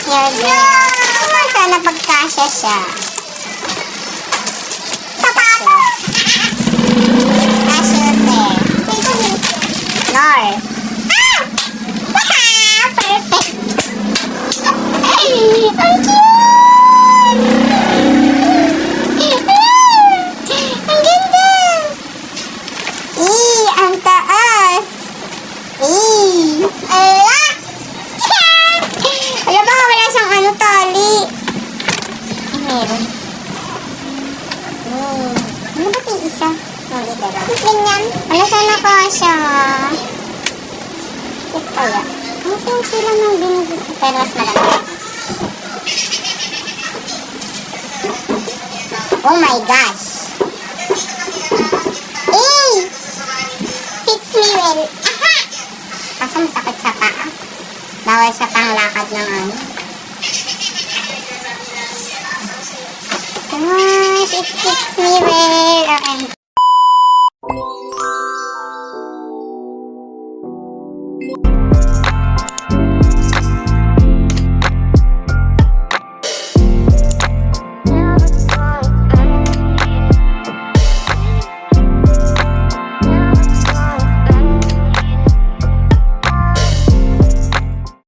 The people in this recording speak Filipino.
You're there. Sana pagkasya siya. Sapatos! Cashew there. Nor. Ah! Perfect! Ay! Ang cute! Ang ganda! Ang taas! Ala! Wala ba? Wala siyang tali. Meron. Ano ba yung isa? Ganyan. Wala sana ka siya. Ito kaya. Ano yung sila nang binigay? Pero mas malaki. Oh my gosh. Fits me well. Aha! Kaso masakit sa paa. Bawal sa panglakad ng ano. Gosh, it fits me well. Okay.